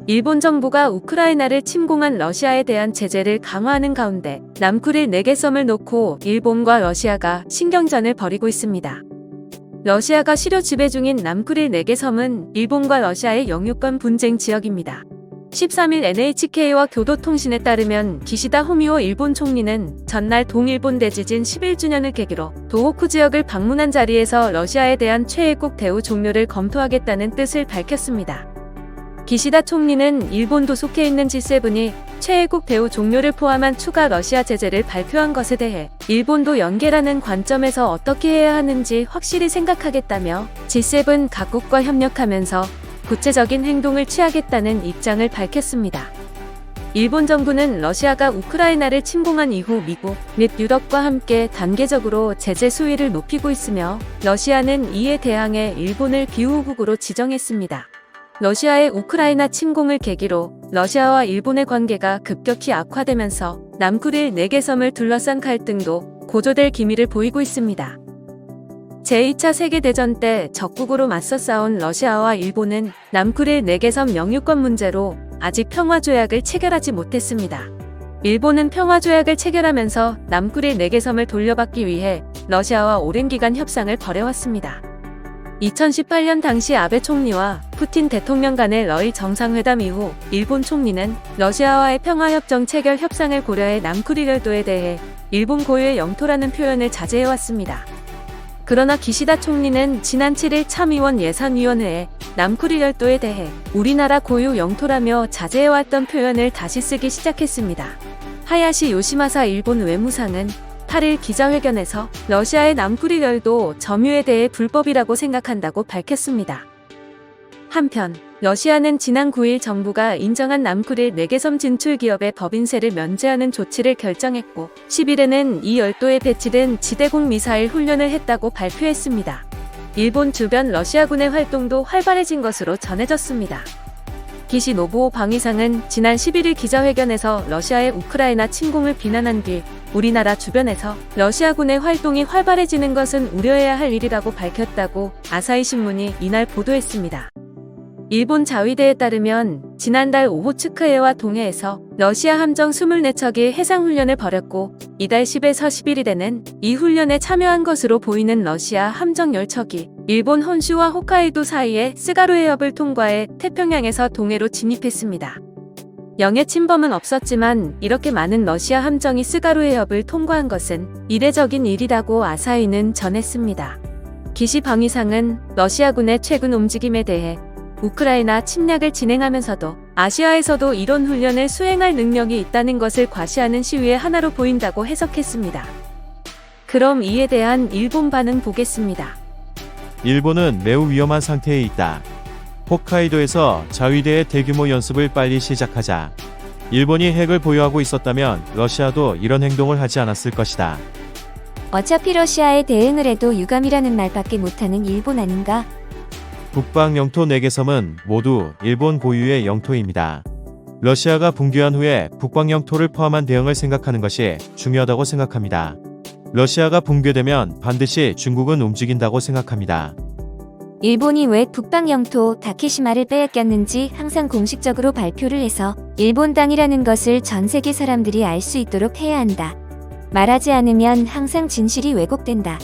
일본 정부가 우크라이나를 침공한 러시아에 대한 제재를 강화하는 가운데 남쿠릴 4개 섬을 놓고 일본과 러시아가 신경전을 벌이고 있습니다. 러시아가 실효 지배 중인 남쿠릴 4개 섬은 일본과 러시아의 영유권 분쟁 지역입니다. 13일 NHK와 교도통신에 따르면 기시다 후미오 일본 총리는 전날 동일본 대지진 11주년을 계기로 도호쿠 지역을 방문한 자리에서 러시아에 대한 최애국 대우 종료를 검토하겠다는 뜻을 밝혔습니다. 기시다 총리는 일본도 속해 있는 G7이 최애국 대우 종료를 포함한 추가 러시아 제재를 발표한 것에 대해 일본도 연계라는 관점에서 어떻게 해야 하는지 확실히 생각하겠다며 G7 각국과 협력하면서 구체적인 행동을 취하겠다는 입장을 밝혔습니다. 일본 정부는 러시아가 우크라이나를 침공한 이후 미국 및 유럽과 함께 단계적으로 제재 수위를 높이고 있으며 러시아는 이에 대항해 일본을 비호국으로 지정했습니다. 러시아의 우크라이나 침공을 계기로 러시아와 일본의 관계가 급격히 악화되면서 남쿠릴 4개 섬을 둘러싼 갈등도 고조될 기미를 보이고 있습니다. 제2차 세계대전 때 적국으로 맞서 싸운 러시아와 일본은 남쿠릴 4개 섬 영유권 문제로 아직 평화조약을 체결하지 못했습니다. 일본은 평화조약을 체결하면서 남쿠릴 4개 섬을 돌려받기 위해 러시아와 오랜 기간 협상을 벌여왔습니다. 2018년 당시 아베 총리와 푸틴 대통령 간의 러일 정상회담 이후 일본 총리는 러시아와의 평화협정 체결 협상을 고려해 남쿠릴 열도에 대해 일본 고유의 영토라는 표현을 자제해왔습니다. 그러나 기시다 총리는 지난 7일 참의원 예산위원회에 남쿠릴 열도에 대해 우리나라 고유 영토라며 자제해왔던 표현을 다시 쓰기 시작했습니다. 하야시 요시마사 일본 외무상은 8일 기자회견에서 러시아의 남쿠릴 열도 점유에 대해 불법이라고 생각한다고 밝혔습니다. 한편 러시아는 지난 9일 정부가 인정한 남쿠릴 4개 섬 진출 기업의 법인세를 면제하는 조치를 결정했고 10일에는 이 열도에 배치된 지대공 미사일 훈련을 했다고 발표했습니다. 일본 주변 러시아군의 활동도 활발해진 것으로 전해졌습니다. 기시 노부오 방위상은 지난 11일 기자회견에서 러시아의 우크라이나 침공을 비난한 뒤 우리나라 주변에서 러시아군의 활동이 활발해지는 것은 우려해야 할 일이라고 밝혔다고 아사히 신문이 이날 보도했습니다. 일본 자위대에 따르면 지난달 오호츠크해와 동해에서 러시아 함정 24척이 해상훈련을 벌였고 이달 10에서 11일에는 이 훈련에 참여한 것으로 보이는 러시아 함정 10척이 일본 혼슈와 홋카이도 사이의 스가루 해협을 통과해 태평양에서 동해로 진입했습니다. 영해 침범은 없었지만 이렇게 많은 러시아 함정이 스가루 해협을 통과한 것은 이례적인 일이라고 아사히는 전했습니다. 기시 방위상은 러시아군의 최근 움직임에 대해 우크라이나 침략을 진행하면서도 아시아에서도 이런 훈련을 수행할 능력이 있다는 것을 과시하는 시위의 하나로 보인다고 해석했습니다. 그럼 이에 대한 일본 반응 보겠습니다. 일본은 매우 위험한 상태에 있다. 홋카이도에서 자위대의 대규모 연습을 빨리 시작하자. 일본이 핵을 보유하고 있었다면 러시아도 이런 행동을 하지 않았을 것이다. 어차피 러시아에 대응을 해도 유감이라는 말밖에 못하는 일본 아닌가? 북방 영토 4개 섬은 모두 일본 고유의 영토입니다. 러시아가 붕괴한 후에 북방 영토를 포함한 대응을 생각하는 것이 중요하다고 생각합니다. 러시아가 붕괴되면 반드시 중국은 움직인다고 생각합니다. 일본이 왜 북방 영토 다케시마를 빼앗겼는지 항상 공식적으로 발표를 해서 일본 땅이라는 것을 전 세계 사람들이 알 수 있도록 해야 한다. 말하지 않으면 항상 진실이 왜곡된다.